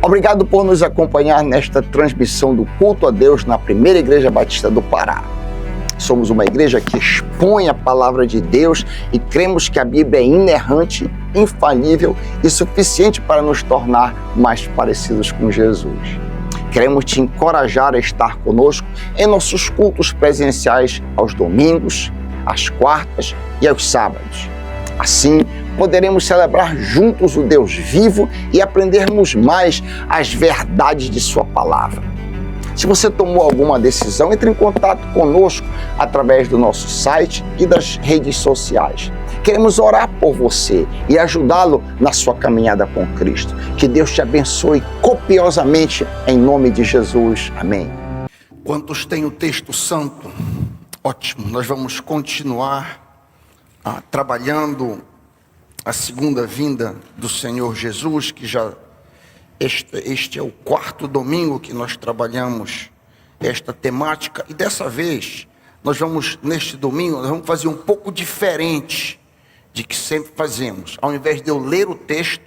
Obrigado por nos acompanhar nesta transmissão do culto a Deus na Primeira Igreja Batista do Pará. Somos uma igreja que expõe a palavra de Deus e cremos que a Bíblia é inerrante, infalível e suficiente para nos tornar mais parecidos com Jesus. Queremos te encorajar a estar conosco em nossos cultos presenciais aos domingos, às quartas e aos sábados. Assim, poderemos celebrar juntos o Deus vivo e aprendermos mais as verdades de sua palavra. Se você tomou alguma decisão, entre em contato conosco através do nosso site e das redes sociais. Queremos orar por você e ajudá-lo na sua caminhada com Cristo. Que Deus te abençoe copiosamente em nome de Jesus. Amém. Quantos têm o texto santo? Ótimo, nós vamos continuar trabalhando a segunda vinda do Senhor Jesus, que já este é o quarto domingo que nós trabalhamos esta temática, e dessa vez neste domingo nós vamos fazer um pouco diferente de que sempre fazemos. Ao invés de eu ler o texto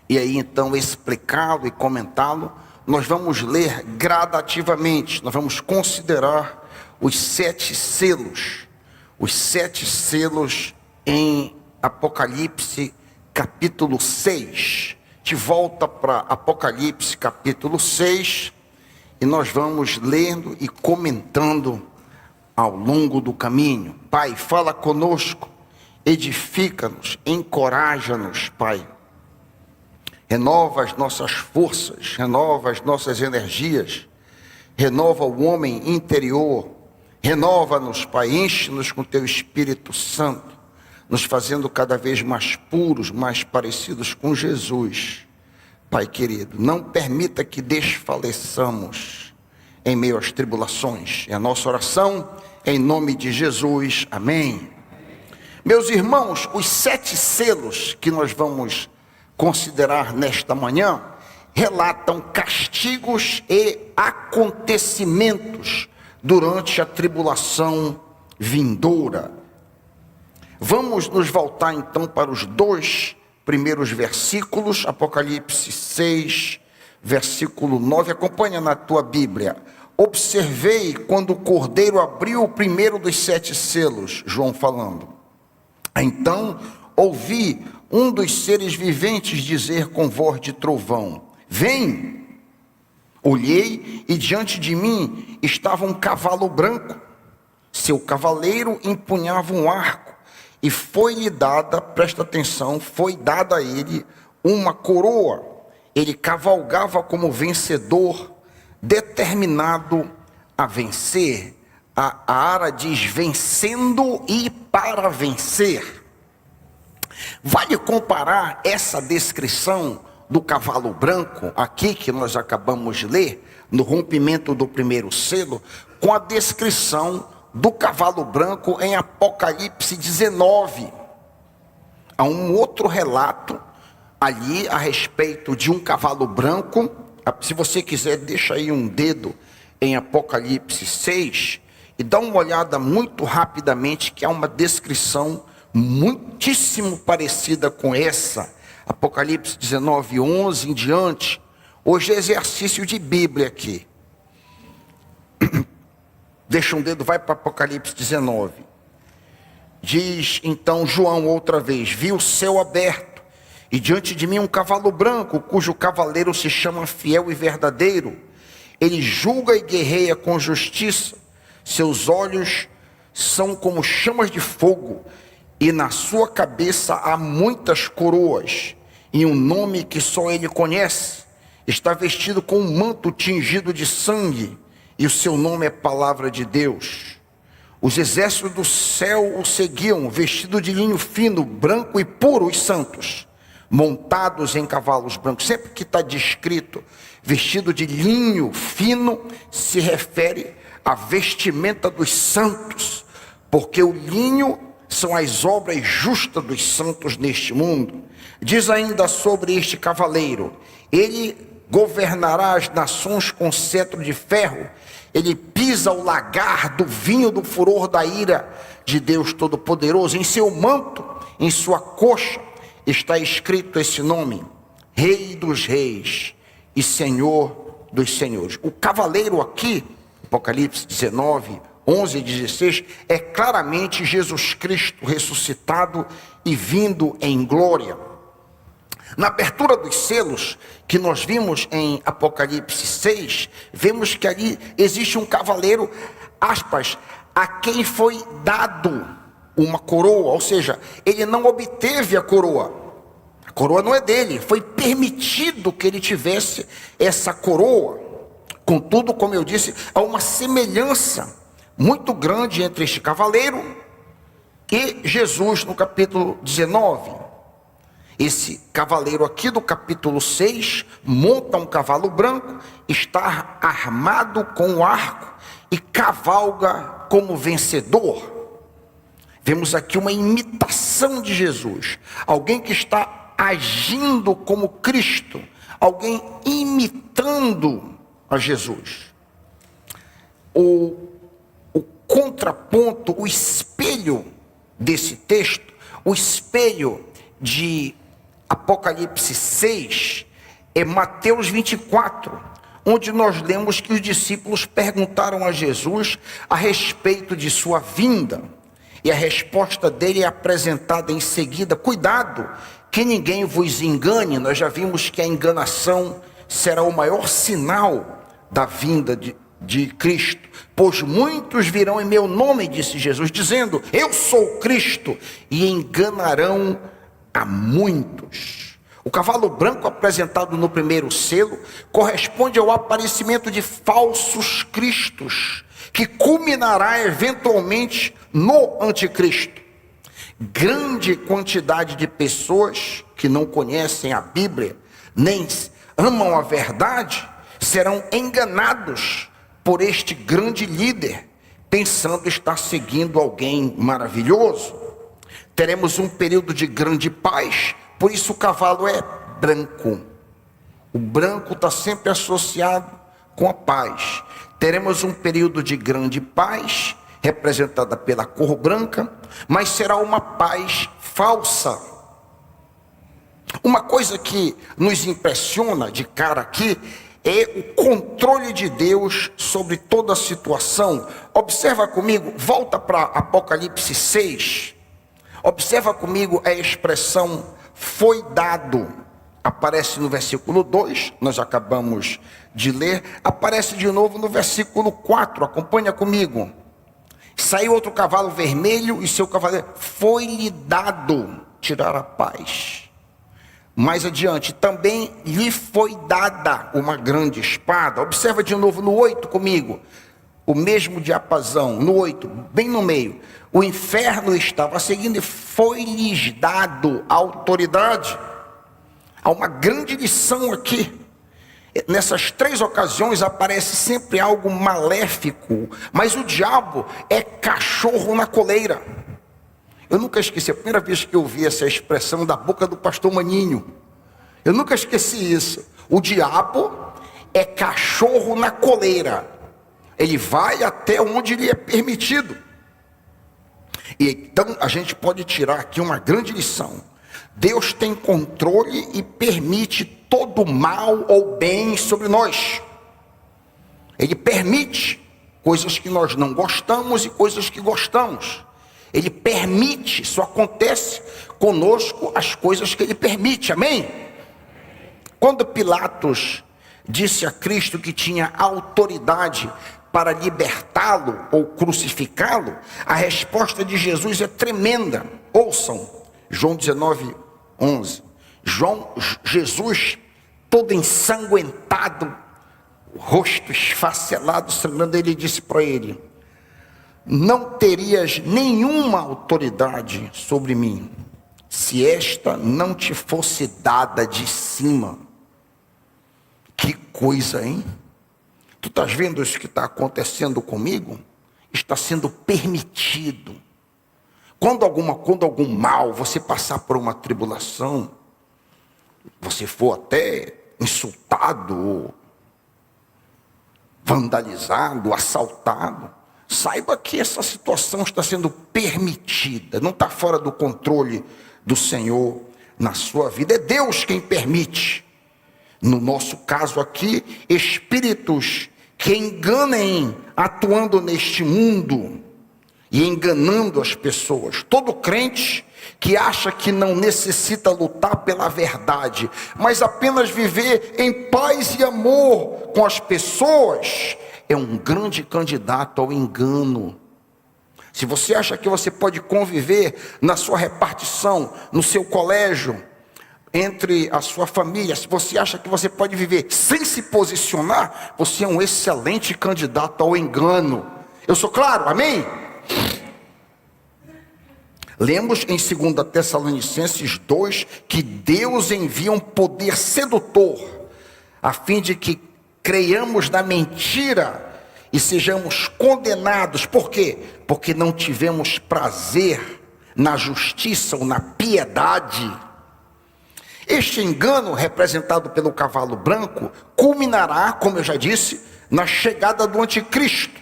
e aí então explicá-lo e comentá-lo, nós vamos ler gradativamente. Nós vamos considerar os 7 selos em Apocalipse capítulo 6. De volta para Apocalipse capítulo 6, e nós vamos lendo e comentando ao longo do caminho. Pai, fala conosco, edifica-nos, encoraja-nos, Pai. Renova as nossas forças, renova as nossas energias, renova o homem interior, renova-nos, Pai, enche-nos com Teu Espírito Santo, nos fazendo cada vez mais puros, mais parecidos com Jesus. Pai querido, não permita que desfaleçamos em meio às tribulações. É a nossa oração, em nome de Jesus. Amém. Meus irmãos, os 7 selos que nós vamos considerar nesta manhã, relatam castigos e acontecimentos durante a tribulação vindoura. Vamos nos voltar então para os 2 primeiros versículos, Apocalipse 6, versículo 9, acompanha na tua Bíblia. Observei quando o Cordeiro abriu o primeiro dos 7 selos, João falando. Então ouvi um dos seres viventes dizer com voz de trovão: vem! Olhei e diante de mim estava um cavalo branco. Seu cavaleiro empunhava um arco. E foi-lhe dada, presta atenção, foi dada a ele uma coroa. Ele cavalgava como vencedor, determinado a vencer. A Ara diz vencendo e para vencer. Vale comparar essa descrição do cavalo branco, aqui que nós acabamos de ler, no rompimento do primeiro selo, com a descrição do cavalo branco em Apocalipse 19. Há um outro relato ali a respeito de um cavalo branco. Se você quiser, deixa aí um dedo em Apocalipse 6 e dá uma olhada muito rapidamente, que há uma descrição muitíssimo parecida com essa. Apocalipse 19, 11 em diante. Hoje é exercício de Bíblia aqui. Deixa um dedo, vai para Apocalipse 19. Diz então João outra vez: vi o céu aberto, e diante de mim um cavalo branco, cujo cavaleiro se chama Fiel e Verdadeiro. Ele julga e guerreia com justiça. Seus olhos são como chamas de fogo, e na sua cabeça há muitas coroas, e um nome que só ele conhece. Está vestido com um manto tingido de sangue, e o seu nome é Palavra de Deus. Os exércitos do céu o seguiam, vestido de linho fino, branco e puro, os santos, montados em cavalos brancos. Sempre que está descrito vestido de linho fino, se refere à vestimenta dos santos, porque o linho são as obras justas dos santos neste mundo. Diz ainda sobre este cavaleiro: ele governará as nações com cetro de ferro. Ele pisa o lagar do vinho do furor da ira de Deus Todo-Poderoso. Em seu manto, em sua coxa, está escrito esse nome: Rei dos Reis e Senhor dos senhores. O cavaleiro aqui, Apocalipse 19, 11 e 16, é claramente Jesus Cristo ressuscitado e vindo em glória. Na abertura dos selos, que nós vimos em Apocalipse 6, vemos que ali existe um cavaleiro, aspas, a quem foi dado uma coroa, ou seja, ele não obteve a coroa. A coroa não é dele, foi permitido que ele tivesse essa coroa. Contudo, como eu disse, há uma semelhança muito grande entre este cavaleiro e Jesus no capítulo 19. Esse cavaleiro aqui do capítulo 6 monta um cavalo branco, está armado com um arco e cavalga como vencedor. Vemos aqui uma imitação de Jesus, alguém que está agindo como Cristo, alguém imitando a Jesus. O contraponto, o espelho desse texto, o espelho de Apocalipse 6, é Mateus 24, onde nós lemos que os discípulos perguntaram a Jesus a respeito de sua vinda, e a resposta dele é apresentada em seguida: cuidado, que ninguém vos engane. Nós já vimos que a enganação será o maior sinal da vinda de Cristo, pois muitos virão em meu nome, disse Jesus, dizendo, eu sou Cristo, e enganarão a muitos. O cavalo branco apresentado no primeiro selo corresponde ao aparecimento de falsos cristos, que culminará eventualmente no anticristo. Grande quantidade de pessoas que não conhecem a Bíblia, nem amam a verdade, serão enganados por este grande líder, pensando estar seguindo alguém maravilhoso. Teremos um período de grande paz, por isso o cavalo é branco. O branco está sempre associado com a paz. Teremos um período de grande paz, representada pela cor branca, mas será uma paz falsa. Uma coisa que nos impressiona de cara aqui é o controle de Deus sobre toda a situação. Observa comigo, volta para Apocalipse 6. Observa comigo a expressão foi dado. Aparece no versículo 2, nós acabamos de ler. Aparece de novo no versículo 4, acompanha comigo. Saiu outro cavalo vermelho e seu cavaleiro foi-lhe dado tirar a paz. Mais adiante, também lhe foi dada uma grande espada. Observa de novo no 8 comigo, o mesmo diapasão, no 8, bem no meio. O inferno estava seguindo e foi-lhes dado autoridade. Há uma grande lição aqui. Nessas três ocasiões aparece sempre algo maléfico, mas o diabo é cachorro na coleira. Eu nunca esqueci, a primeira vez que eu vi essa expressão da boca do pastor Maninho, eu nunca esqueci isso. O diabo é cachorro na coleira, ele vai até onde lhe é permitido. E então a gente pode tirar aqui uma grande lição. Deus tem controle e permite todo mal ou bem sobre nós. Ele permite coisas que nós não gostamos e coisas que gostamos. Ele permite, só acontece conosco as coisas que ele permite, amém? Quando Pilatos disse a Cristo que tinha autoridade para libertá-lo ou crucificá-lo, a resposta de Jesus é tremenda. Ouçam, João 19, 11. Jesus, todo ensanguentado, o rosto esfacelado, sangrando, ele disse para ele, não terias nenhuma autoridade sobre mim, se esta não te fosse dada de cima. Que coisa, hein? Tu estás vendo isso que está acontecendo comigo? Está sendo permitido. Quando algum mal, você passar por uma tribulação, você for até insultado, vandalizado, assaltado, saiba que essa situação está sendo permitida, não está fora do controle do Senhor na sua vida. É Deus quem permite. No nosso caso aqui, espíritos que enganem atuando neste mundo e enganando as pessoas. Todo crente que acha que não necessita lutar pela verdade, mas apenas viver em paz e amor com as pessoas, é um grande candidato ao engano. Se você acha que você pode conviver na sua repartição, no seu colégio, entre a sua família, se você acha que você pode viver sem se posicionar, você é um excelente candidato ao engano. Eu sou claro? Amém? Lemos em 2 Tessalonicenses 2 que Deus envia um poder sedutor, a fim de que creiamos na mentira e sejamos condenados. Por quê? Porque não tivemos prazer na justiça ou na piedade. Este engano, representado pelo cavalo branco, culminará, como eu já disse, na chegada do anticristo.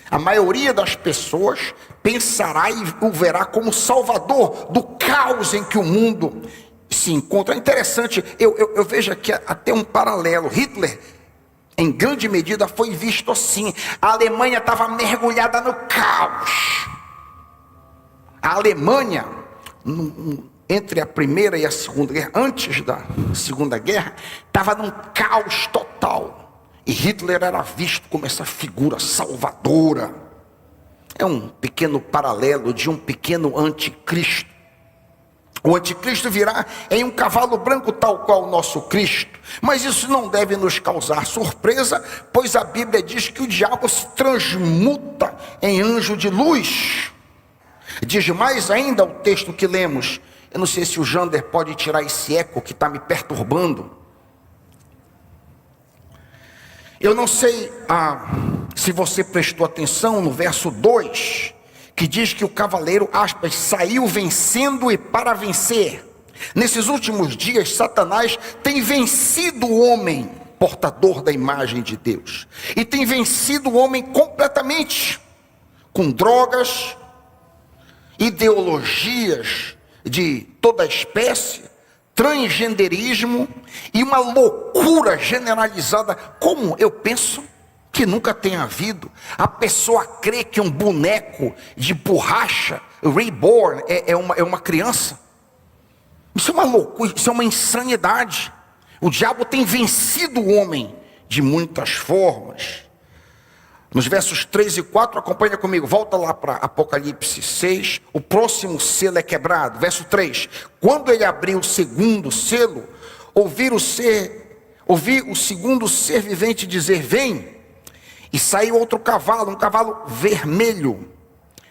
A maioria das pessoas pensará e o verá como salvador do caos em que o mundo se encontra. É interessante, eu vejo aqui até um paralelo. Hitler, em grande medida, foi visto assim. A Alemanha estava mergulhada no caos. A Alemanha, entre a Primeira e a Segunda Guerra, antes da Segunda Guerra, estava num caos total. E Hitler era visto como essa figura salvadora. É um pequeno paralelo de um pequeno anticristo. O anticristo virá em um cavalo branco tal qual o nosso Cristo. Mas isso não deve nos causar surpresa, pois a Bíblia diz que o diabo se transmuta em anjo de luz. Diz mais ainda o texto que lemos. Eu não sei se o Jander pode tirar esse eco que está me perturbando. Eu não sei se você prestou atenção no verso 2, que diz que o cavaleiro, aspas, saiu vencendo e para vencer. Nesses últimos dias, Satanás tem vencido o homem, portador da imagem de Deus. E tem vencido o homem completamente, com drogas, ideologias de toda espécie, transgenderismo e uma loucura generalizada, como eu penso que nunca tem havido. A pessoa crê que um boneco de borracha, reborn, é uma criança. Isso é uma loucura, isso é uma insanidade. O diabo tem vencido o homem de muitas formas. Nos versos 3 e 4, acompanha comigo, volta lá para Apocalipse 6, o próximo selo é quebrado. Verso 3, quando ele abriu o segundo selo, ouvi o segundo ser vivente dizer, vem, e saiu outro cavalo, um cavalo vermelho,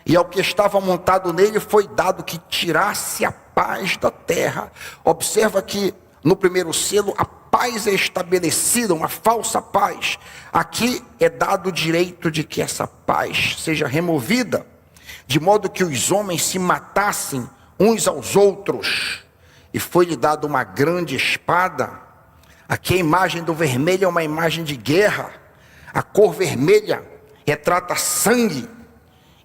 e ao que estava montado nele foi dado que tirasse a paz da terra. Observa que no primeiro selo a paz é estabelecida, uma falsa paz. Aqui é dado o direito de que essa paz seja removida, de modo que os homens se matassem uns aos outros, e foi-lhe dada uma grande espada. Aqui a imagem do vermelho é uma imagem de guerra. A cor vermelha retrata sangue,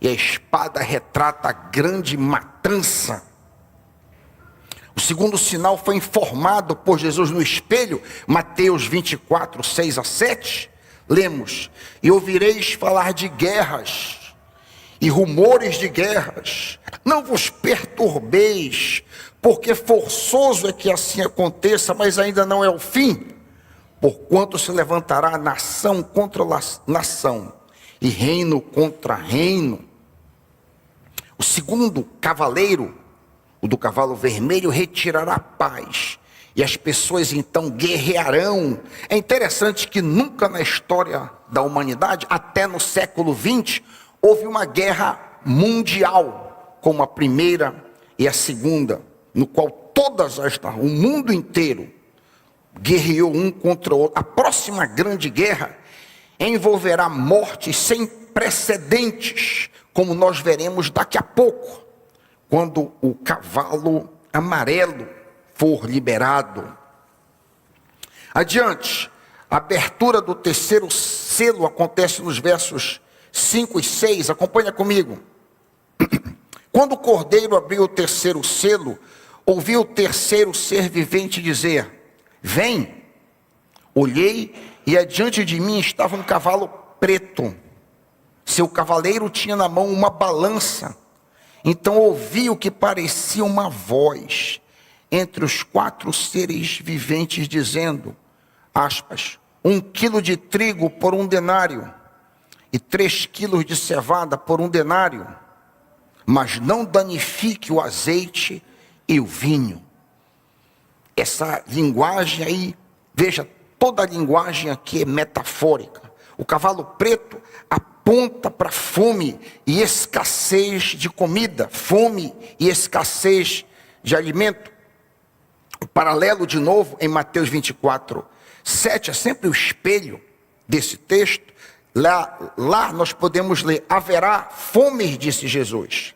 e a espada retrata a grande matança. O segundo sinal foi informado por Jesus no espelho, Mateus 24, 6 a 7. Lemos, e ouvireis falar de guerras e rumores de guerras. Não vos perturbeis, porque forçoso é que assim aconteça, mas ainda não é o fim. Porquanto se levantará nação contra nação, e reino contra reino. O segundo cavaleiro, o do cavalo vermelho, retirará a paz, e as pessoas então guerrearão. É interessante que nunca na história da humanidade, até no século 20, houve uma guerra mundial, como a primeira e a segunda, no qual o mundo inteiro guerreou um contra o outro. A próxima grande guerra envolverá mortes sem precedentes, como nós veremos daqui a pouco, quando o cavalo amarelo for liberado. Adiante, a abertura do terceiro selo acontece nos versos 5 e 6, acompanha comigo. Quando o cordeiro abriu o terceiro selo, ouvi o terceiro ser vivente dizer, vem. Olhei e adiante de mim estava um cavalo preto. Seu cavaleiro tinha na mão uma balança. Então ouvi o que parecia uma voz entre os 4 seres viventes dizendo, aspas, 1 quilo de trigo por 1 denário e 3 quilos de cevada por 1 denário, mas não danifique o azeite e o vinho. Essa linguagem aí, veja, toda a linguagem aqui é metafórica. O cavalo preto aponta para fome e escassez de comida, fome e escassez de alimento. O paralelo de novo em Mateus 24, 7 é sempre o espelho desse texto. Lá nós podemos ler, haverá fome, disse Jesus.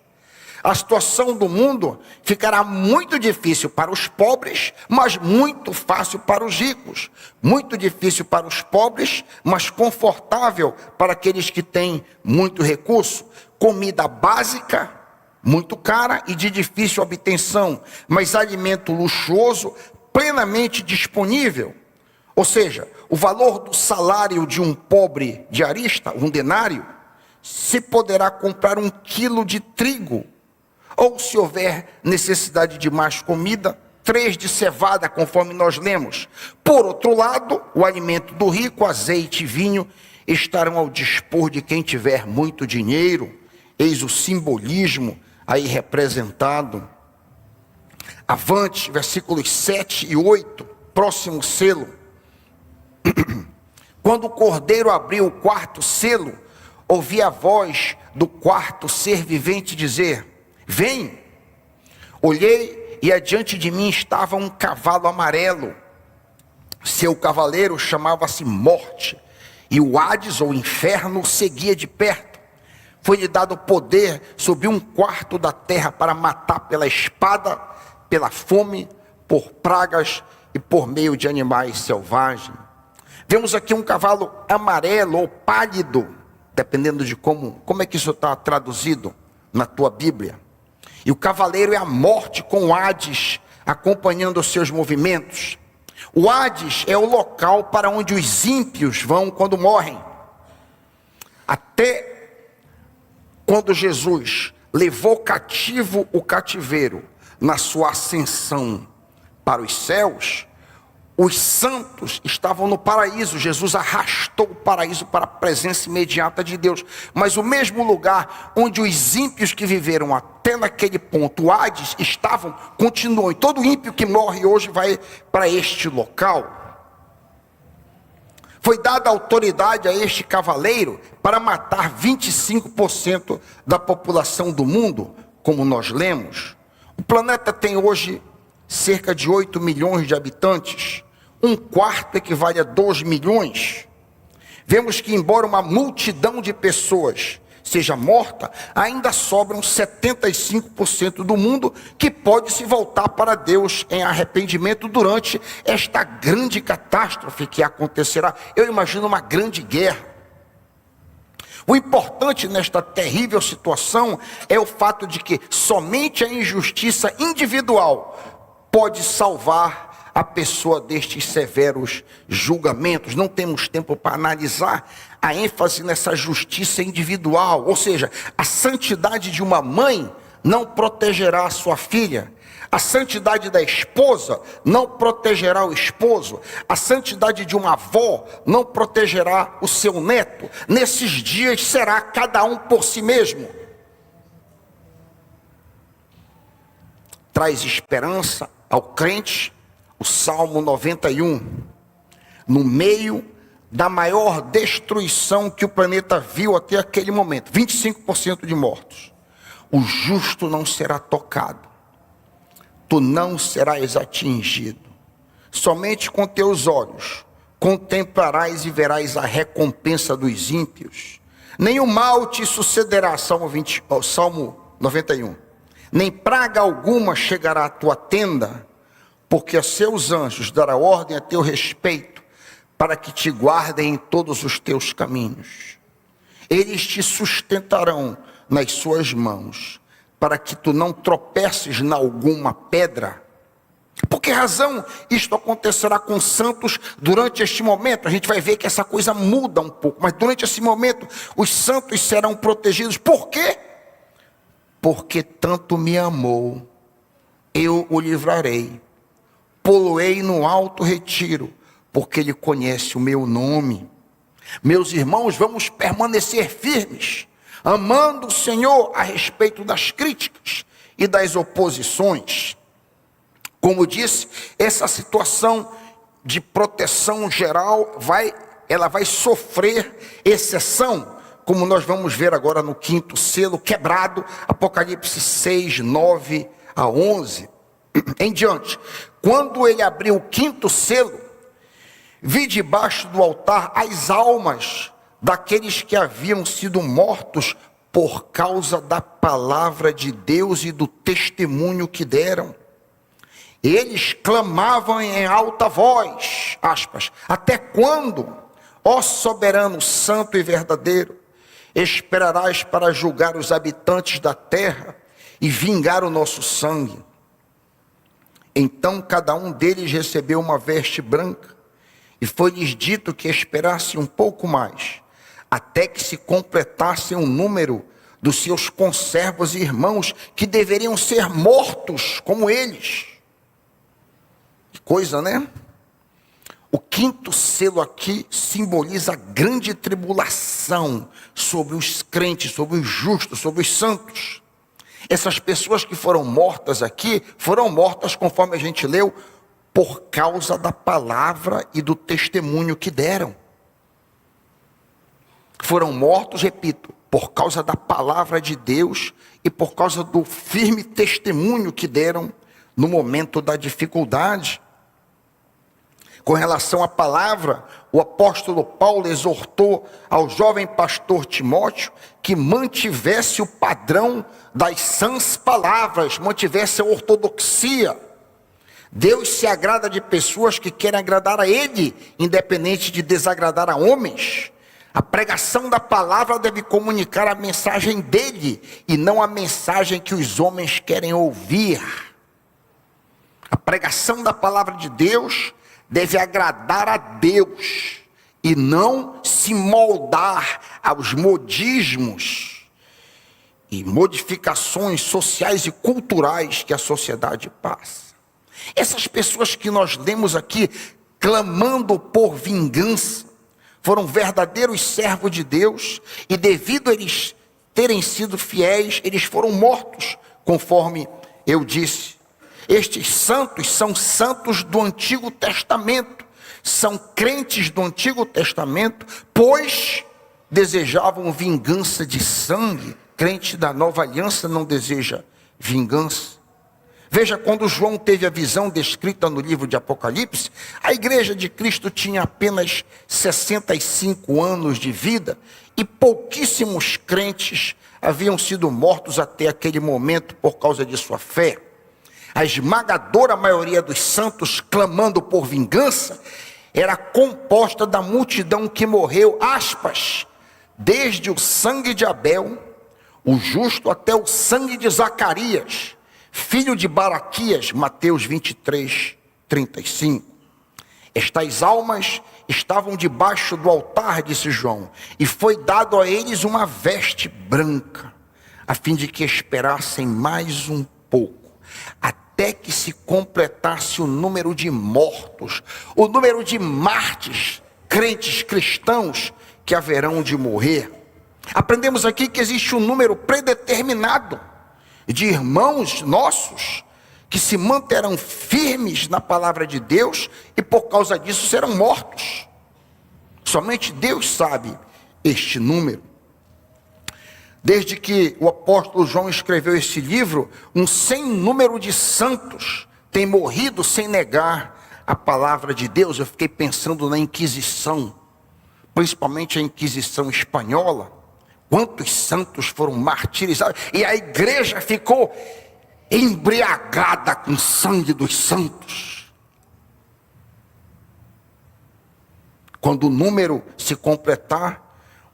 A situação do mundo ficará muito difícil para os pobres, mas muito fácil para os ricos. Muito difícil para os pobres, mas confortável para aqueles que têm muito recurso. Comida básica, muito cara e de difícil obtenção, mas alimento luxuoso, plenamente disponível. Ou seja, o valor do salário de um pobre diarista, 1 denário, se poderá comprar 1 quilo de trigo. Ou se houver necessidade de mais comida, 3 de cevada, conforme nós lemos. Por outro lado, o alimento do rico, azeite e vinho, estarão ao dispor de quem tiver muito dinheiro. Eis o simbolismo aí representado. Avante, versículos 7 e 8, próximo selo. Quando o cordeiro abriu o 4º selo, ouvi a voz do 4º ser vivente dizer, vem. Olhei e adiante de mim estava um cavalo amarelo. Seu cavaleiro chamava-se Morte, e o Hades, ou Inferno, seguia de perto. Foi-lhe dado poder sobre 1/4 da terra para matar pela espada, pela fome, por pragas e por meio de animais selvagens. Vemos aqui um cavalo amarelo ou pálido, dependendo de como é que isso está traduzido na tua Bíblia. E o cavaleiro é a morte com o Hades acompanhando os seus movimentos. O Hades é o local para onde os ímpios vão quando morrem. Até quando Jesus levou cativo o cativeiro na sua ascensão para os céus, os santos estavam no paraíso. Jesus arrastou o paraíso para a presença imediata de Deus. Mas o mesmo lugar onde os ímpios que viveram até naquele ponto, o Hades, estavam, continuam. E todo ímpio que morre hoje vai para este local. Foi dada autoridade a este cavaleiro para matar 25% da população do mundo, como nós lemos. O planeta tem hoje cerca de 8 milhões de habitantes. 1/4 equivale a 2 milhões. Vemos que embora uma multidão de pessoas seja morta, ainda sobram 75% do mundo que pode se voltar para Deus em arrependimento durante esta grande catástrofe que acontecerá. Eu imagino uma grande guerra. O importante nesta terrível situação é o fato de que somente a injustiça individual pode salvar a pessoa destes severos julgamentos. Não temos tempo para analisar a ênfase nessa justiça individual, ou seja, a santidade de uma mãe não protegerá a sua filha, a santidade da esposa não protegerá o esposo, a santidade de uma avó não protegerá o seu neto. Nesses dias será cada um por si mesmo. Traz esperança ao crente o Salmo 91, no meio da maior destruição que o planeta viu até aquele momento, 25% de mortos. O justo não será tocado, tu não serás atingido. Somente com teus olhos contemplarás e verás a recompensa dos ímpios. Nenhum mal te sucederá, Salmo 91. Nem praga alguma chegará à tua tenda, porque a seus anjos dará ordem a teu respeito, para que te guardem em todos os teus caminhos. Eles te sustentarão nas suas mãos, para que tu não tropeces em alguma pedra. Por que razão isto acontecerá com os santos durante este momento? A gente vai ver que essa coisa muda um pouco, mas durante esse momento os santos serão protegidos. Por quê? Porque tanto me amou, eu o livrarei, pô-lo-ei no alto retiro, porque ele conhece o meu nome. Meus irmãos, vamos permanecer firmes, amando o Senhor a respeito das críticas e das oposições. Como disse, essa situação de proteção geral ela vai sofrer exceção, como nós vamos ver agora no quinto selo quebrado, Apocalipse 6, 9 a 11. Em diante, quando ele abriu o quinto selo, vi debaixo do altar as almas daqueles que haviam sido mortos por causa da palavra de Deus e do testemunho que deram. Eles clamavam em alta voz, aspas, até quando, ó soberano santo e verdadeiro, esperarás para julgar os habitantes da terra e vingar o nosso sangue? Então cada um deles recebeu uma veste branca, e foi-lhes dito que esperassem um pouco mais, até que se completasse o número dos seus conservos e irmãos, que deveriam ser mortos como eles. Que coisa, né? O quinto selo aqui simboliza a grande tribulação sobre os crentes, sobre os justos, sobre os santos. Essas pessoas que foram mortas aqui, foram mortas, conforme a gente leu, por causa da palavra e do testemunho que deram. Foram mortos, repito, por causa da palavra de Deus e por causa do firme testemunho que deram no momento da dificuldade. Com relação à palavra, o apóstolo Paulo exortou ao jovem pastor Timóteo que mantivesse o padrão das sãs palavras, mantivesse a ortodoxia. Deus se agrada de pessoas que querem agradar a Ele, independente de desagradar a homens. A pregação da palavra deve comunicar a mensagem dele e não a mensagem que os homens querem ouvir. A pregação da palavra de Deus deve agradar a Deus e não se moldar aos modismos e modificações sociais e culturais que a sociedade passa. Essas pessoas que nós lemos aqui, clamando por vingança, foram verdadeiros servos de Deus, e devido a eles terem sido fiéis, eles foram mortos, conforme eu disse. Estes santos são santos do Antigo Testamento, são crentes do Antigo Testamento, pois desejavam vingança de sangue. Crente da Nova Aliança não deseja vingança. Veja, quando João teve a visão descrita no livro de Apocalipse, a igreja de Cristo tinha apenas 65 anos de vida e pouquíssimos crentes haviam sido mortos até aquele momento por causa de sua fé. A esmagadora maioria dos santos clamando por vingança era composta da multidão que morreu, aspas, desde o sangue de Abel, o justo, até o sangue de Zacarias, filho de Baraquias, Mateus 23, 35. Estas almas estavam debaixo do altar, disse João, e foi dado a eles uma veste branca, a fim de que esperassem mais um pouco, até que se completasse o número de mortos, o número de mártires, crentes cristãos, que haverão de morrer. Aprendemos aqui que existe um número predeterminado de irmãos nossos que se manterão firmes na palavra de Deus e por causa disso serão mortos. Somente Deus sabe este número. Desde que o apóstolo João escreveu este livro, um sem número de santos tem morrido sem negar a palavra de Deus. Eu fiquei pensando na Inquisição, principalmente a Inquisição espanhola. Quantos santos foram martirizados, e a igreja ficou embriagada com o sangue dos santos. Quando o número se completar,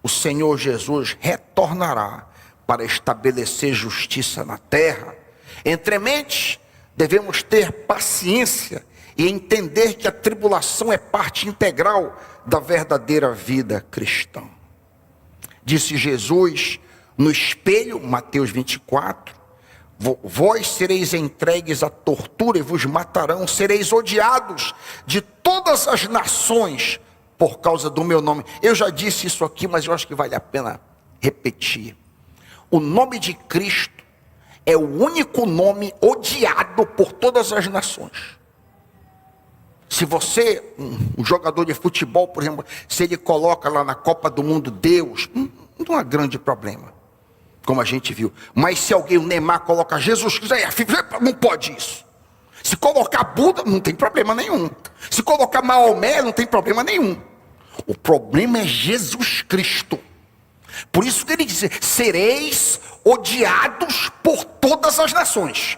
o Senhor Jesus retornará para estabelecer justiça na terra, entre mentes Devemos ter paciência e entender que a tribulação é parte integral da verdadeira vida cristã. Disse Jesus no espelho, Mateus 24, vós sereis entregues à tortura e vos matarão, sereis odiados de todas as nações por causa do meu nome. Eu já disse isso aqui, mas eu acho que vale a pena repetir. O nome de Cristo é o único nome odiado por todas as nações. Se você, um jogador de futebol, por exemplo, se ele coloca lá na Copa do Mundo Deus, não há grande problema, como a gente viu. Mas se alguém, o Neymar, coloca Jesus Cristo, não pode isso. Se colocar Buda, não tem problema nenhum. Se colocar Maomé, não tem problema nenhum. O problema é Jesus Cristo. Por isso que ele diz, sereis odiados por todas as nações.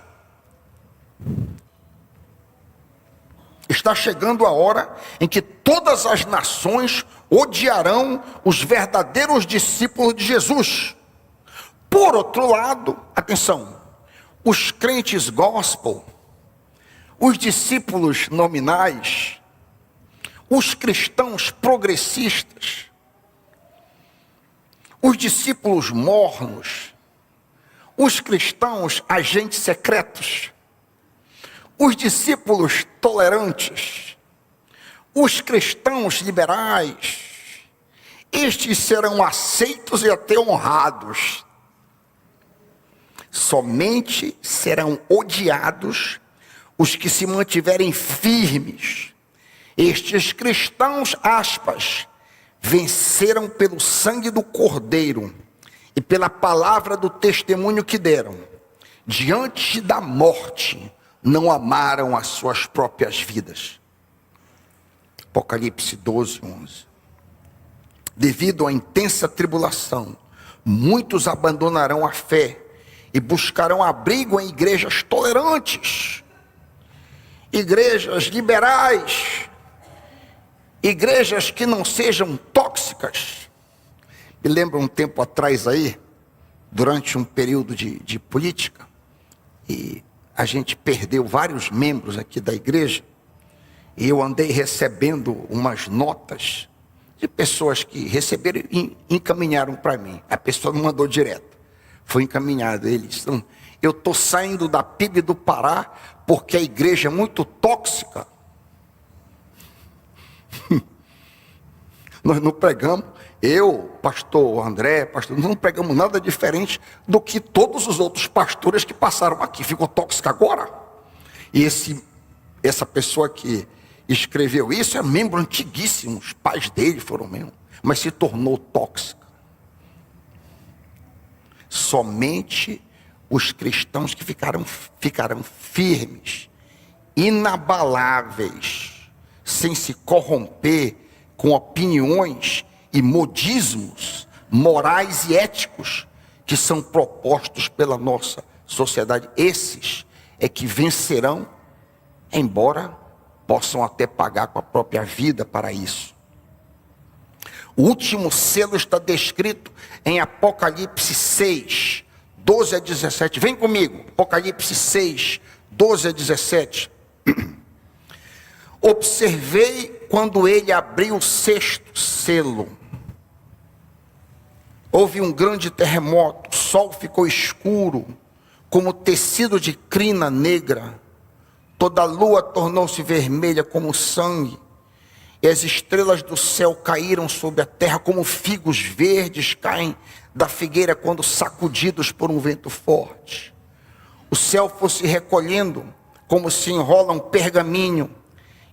Está chegando a hora em que todas as nações odiarão os verdadeiros discípulos de Jesus. Por outro lado, atenção, os crentes gospel, os discípulos nominais, os cristãos progressistas, os discípulos mornos, os cristãos agentes secretos, os discípulos tolerantes, os cristãos liberais, estes serão aceitos e até honrados. Somente serão odiados os que se mantiverem firmes. Estes cristãos, aspas, venceram pelo sangue do Cordeiro e pela palavra do testemunho que deram. Diante da morte, não amaram as suas próprias vidas. Apocalipse 12, 11. Devido à intensa tribulação, muitos abandonarão a fé e buscarão abrigo em igrejas tolerantes, igrejas liberais, igrejas que não sejam tóxicas. Me lembro um tempo atrás aí, durante um período de política, e a gente perdeu vários membros aqui da igreja, e eu andei recebendo umas notas de pessoas que receberam e encaminharam para mim. A pessoa não mandou direto, foi encaminhado. Eles disseram, eu estou saindo da PIB do Pará porque a igreja é muito tóxica. Nós não pregamos, eu, pastor André, pastor, não pregamos nada diferente do que todos os outros pastores que passaram aqui. Ficou tóxica agora? E essa pessoa que escreveu isso é membro antiguíssimo, os pais dele foram membros, mas se tornou tóxica. Somente os cristãos que ficarão firmes, inabaláveis, sem se corromper com opiniões e modismos morais e éticos que são propostos pela nossa sociedade. Esses é que vencerão, embora possam até pagar com a própria vida para isso. O último selo está descrito em Apocalipse 6, 12 a 17. Vem comigo, Apocalipse 6, 12 a 17. Observei quando ele abriu o sexto selo. Houve um grande terremoto, o sol ficou escuro, como tecido de crina negra. Toda a lua tornou-se vermelha como sangue, e as estrelas do céu caíram sobre a terra como figos verdes caem da figueira quando sacudidos por um vento forte. O céu foi se recolhendo como se enrola um pergaminho,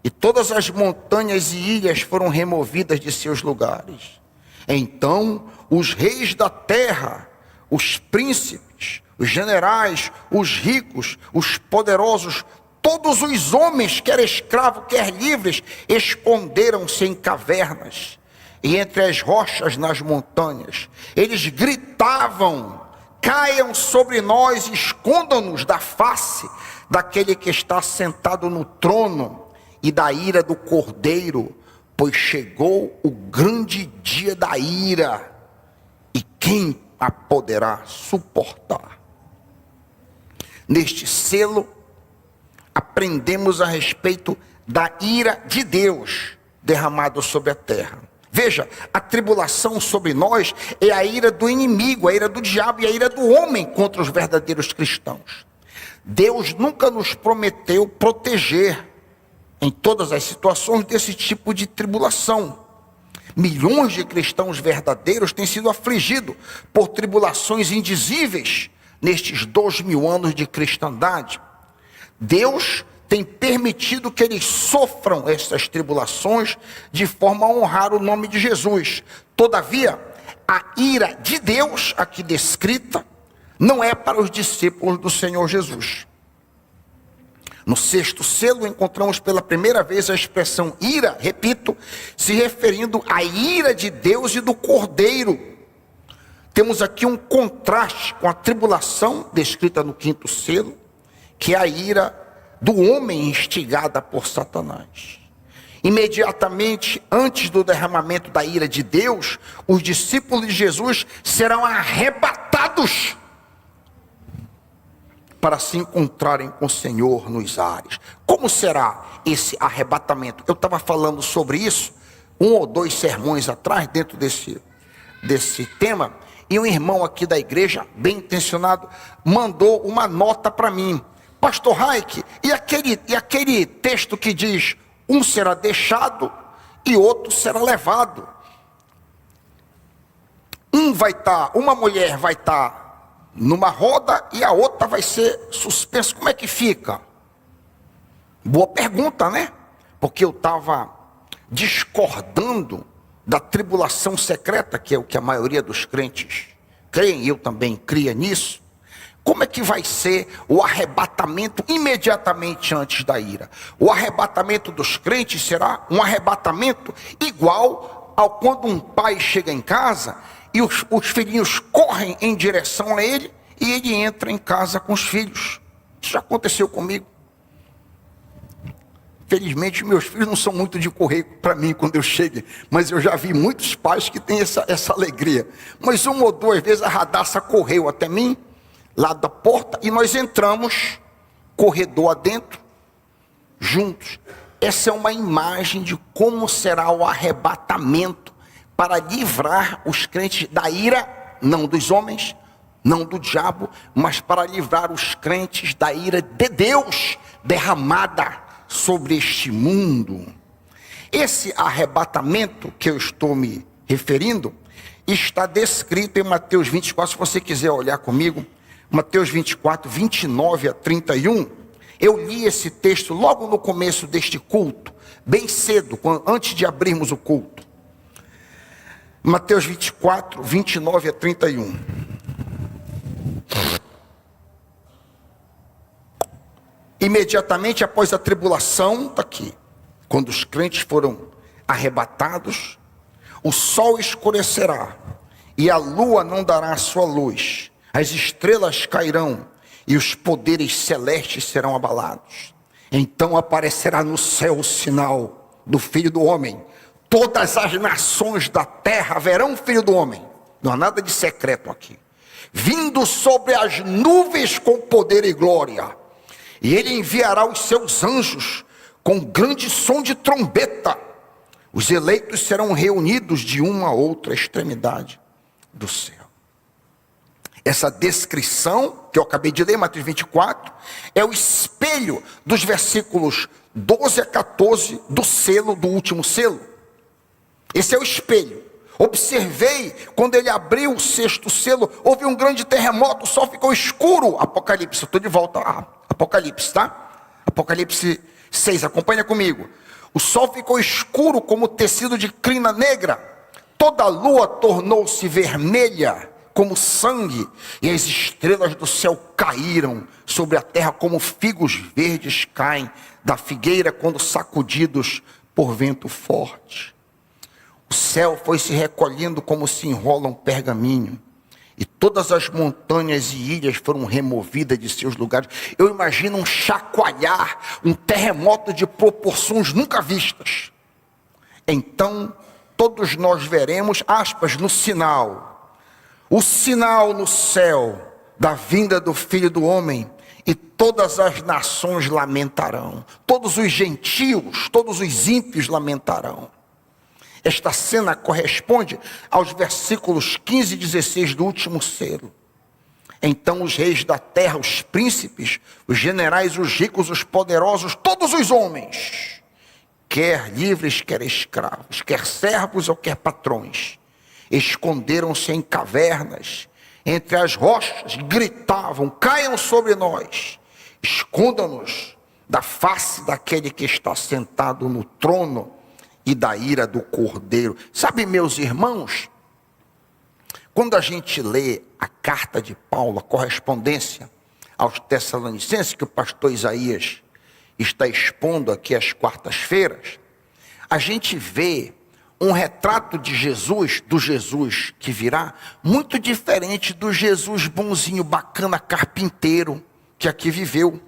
e todas as montanhas e ilhas foram removidas de seus lugares. Então os reis da terra, os príncipes, os generais, os ricos, os poderosos, todos os homens, quer escravos, quer livres, esconderam-se em cavernas e entre as rochas nas montanhas. Eles gritavam, caiam sobre nós, escondam-nos da face daquele que está sentado no trono e da ira do Cordeiro, pois chegou o grande dia da ira, e quem a poderá suportar? Neste selo aprendemos a respeito da ira de Deus derramada sobre a terra. Veja, a tribulação sobre nós é a ira do inimigo, a ira do diabo e a ira do homem contra os verdadeiros cristãos. Deus nunca nos prometeu proteger em todas as situações desse tipo de tribulação. Milhões de cristãos verdadeiros têm sido afligidos por tribulações indizíveis nestes 2000 anos de cristandade. Deus tem permitido que eles sofram essas tribulações de forma a honrar o nome de Jesus. Todavia, a ira de Deus aqui descrita não é para os discípulos do Senhor Jesus. No 6º selo encontramos pela primeira vez a expressão ira, repito, se referindo à ira de Deus e do Cordeiro. Temos aqui um contraste com a tribulação descrita no 5º selo, que é a ira do homem instigada por Satanás. Imediatamente antes do derramamento da ira de Deus, os discípulos de Jesus serão arrebatados para se encontrarem com o Senhor nos ares. Como será esse arrebatamento? Eu estava falando sobre isso 1 ou 2 sermões atrás, dentro desse tema, e um irmão aqui da igreja, bem intencionado, mandou uma nota para mim. Pastor Raik, e aquele texto que diz, um será deixado e outro será levado. Uma mulher vai estar numa roda e a outra vai ser suspensa. Como é que fica? Boa pergunta, né? Porque eu estava discordando da tribulação secreta, que é o que a maioria dos crentes creem, eu também cria nisso. Como é que vai ser o arrebatamento imediatamente antes da ira? O arrebatamento dos crentes será um arrebatamento igual ao quando um pai chega em casa e os filhinhos correm em direção a ele e ele entra em casa com os filhos. Isso já aconteceu comigo. Felizmente meus filhos não são muito de correr para mim quando eu chego, mas eu já vi muitos pais que têm essa alegria. Mas 1 ou 2 vezes a Radassa correu até mim, lá da porta, e nós entramos corredor adentro, juntos. Essa é uma imagem de como será o arrebatamento para livrar os crentes da ira, não dos homens, não do diabo, mas para livrar os crentes da ira de Deus derramada sobre este mundo. Esse arrebatamento que eu estou me referindo está descrito em Mateus 24, se você quiser olhar comigo, Mateus 24, 29 a 31, eu li esse texto logo no começo deste culto, bem cedo, antes de abrirmos o culto. Mateus 24, 29 a 31. Imediatamente após a tribulação, está aqui, quando os crentes foram arrebatados, o sol escurecerá, e a lua não dará a sua luz, as estrelas cairão e os poderes celestes serão abalados. Então aparecerá no céu o sinal do Filho do Homem. Todas as nações da terra verão o Filho do Homem. Não há nada de secreto aqui. Vindo sobre as nuvens com poder e glória. E ele enviará os seus anjos com grande som de trombeta. Os eleitos serão reunidos de uma a outra extremidade do céu. Essa descrição que eu acabei de ler, Mateus 24, é o espelho dos versículos 12 a 14 do selo, do último selo. Esse é o espelho. Observei, quando ele abriu o 6º selo, houve um grande terremoto, o sol ficou escuro. Apocalipse, eu estou de volta a Apocalipse, tá? Apocalipse 6, acompanha comigo. O sol ficou escuro como tecido de crina negra. Toda a lua tornou-se vermelha como sangue, e as estrelas do céu caíram sobre a terra como figos verdes caem da figueira quando sacudidos por vento forte. O céu foi se recolhendo como se enrola um pergaminho, e todas as montanhas e ilhas foram removidas de seus lugares. Eu imagino um chacoalhar, um terremoto de proporções nunca vistas. Então todos nós veremos, aspas, no sinal, o sinal no céu da vinda do Filho do Homem, e todas as nações lamentarão, todos os gentios, todos os ímpios lamentarão. Esta cena corresponde aos versículos 15 e 16 do último selo. Então os reis da terra, os príncipes, os generais, os ricos, os poderosos, todos os homens, quer livres, quer escravos, quer servos ou quer patrões, esconderam-se em cavernas, entre as rochas, gritavam: caiam sobre nós, escondam-nos da face daquele que está sentado no trono e da ira do Cordeiro. Sabe, meus irmãos, quando a gente lê a carta de Paulo, a correspondência aos Tessalonicenses, que o pastor Isaías está expondo aqui às quartas-feiras, a gente vê um retrato de Jesus, do Jesus que virá, muito diferente do Jesus bonzinho, bacana, carpinteiro, que aqui viveu.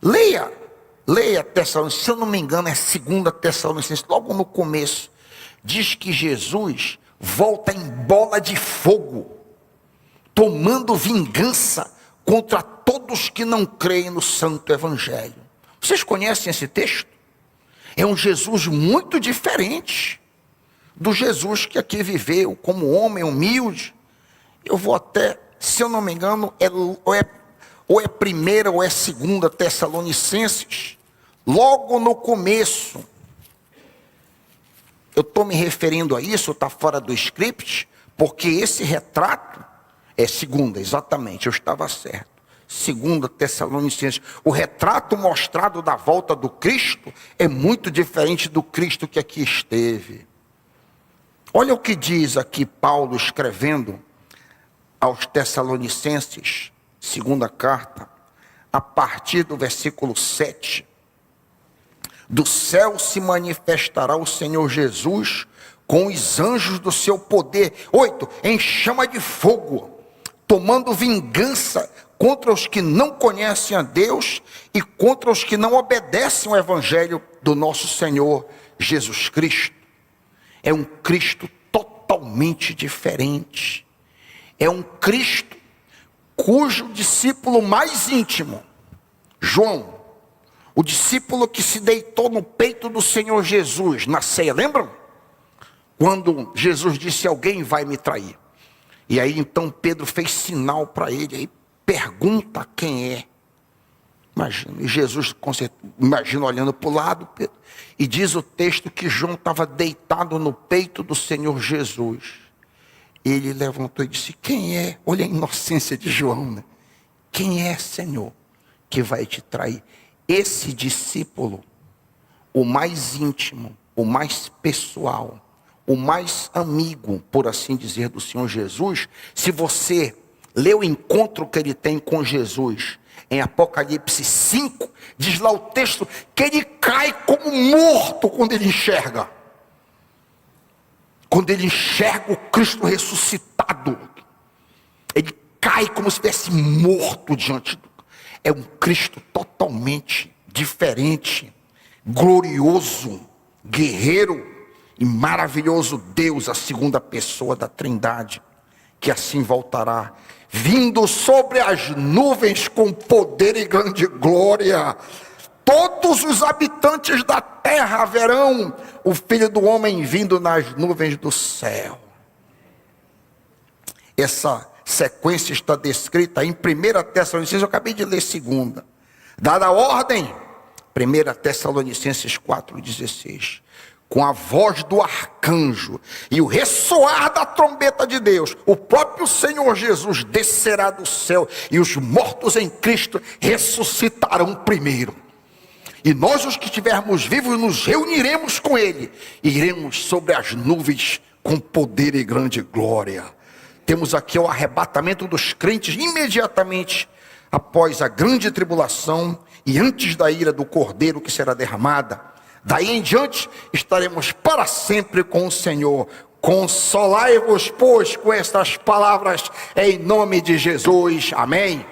Leia Tessalonicenses, se eu não me engano é 2 Tessalonicenses, logo no começo, diz que Jesus volta em bola de fogo, tomando vingança contra todos que não creem no santo evangelho. Vocês conhecem esse texto? É um Jesus muito diferente do Jesus que aqui viveu, como homem humilde. Eu vou até, se eu não me engano, ou é 1ª ou é 2 Tessalonicenses, logo no começo. Eu estou me referindo a isso, está fora do script, porque esse retrato é 2ª, exatamente, eu estava certo. 2 Tessalonicenses, o retrato mostrado da volta do Cristo é muito diferente do Cristo que aqui esteve. Olha o que diz aqui Paulo escrevendo aos Tessalonicenses, 2ª carta, a partir do versículo 7. Do céu se manifestará o Senhor Jesus com os anjos do seu poder. 8, em chama de fogo, tomando vingança contra os que não conhecem a Deus e contra os que não obedecem ao evangelho do nosso Senhor Jesus Cristo. É um Cristo totalmente diferente. É um Cristo cujo discípulo mais íntimo, João, o discípulo que se deitou no peito do Senhor Jesus na ceia, lembram? Quando Jesus disse: alguém vai me trair. E aí então Pedro fez sinal para ele, aí pergunta quem é. Imagina, e Jesus, imagina, olhando para o lado, Pedro, e diz o texto que João estava deitado no peito do Senhor Jesus. Ele levantou e disse: quem é? Olha a inocência de João, né? Quem é, Senhor, que vai te trair? Esse discípulo, o mais íntimo, o mais pessoal, o mais amigo, por assim dizer, do Senhor Jesus, se você lê o encontro que ele tem com Jesus, em Apocalipse 5, diz lá o texto, que ele cai como morto quando ele enxerga. Quando ele enxerga o Cristo ressuscitado, ele cai como se estivesse morto diante do... É um Cristo totalmente diferente, glorioso, guerreiro e maravilhoso Deus, a 2ª pessoa da Trindade, que assim voltará, vindo sobre as nuvens com poder e grande glória. Todos os habitantes da terra verão o Filho do Homem vindo nas nuvens do céu. Essa sequência está descrita em 1 Tessalonicenses, eu acabei de ler 2ª. Dada a ordem, 1 Tessalonicenses 4,16. Com a voz do arcanjo e o ressoar da trombeta de Deus, o próprio Senhor Jesus descerá do céu e os mortos em Cristo ressuscitarão primeiro. E nós, os que estivermos vivos, nos reuniremos com Ele e iremos sobre as nuvens com poder e grande glória. Temos aqui o arrebatamento dos crentes imediatamente após a grande tribulação e antes da ira do Cordeiro que será derramada. Daí em diante estaremos para sempre com o Senhor. Consolai-vos, pois, com estas palavras em nome de Jesus. Amém.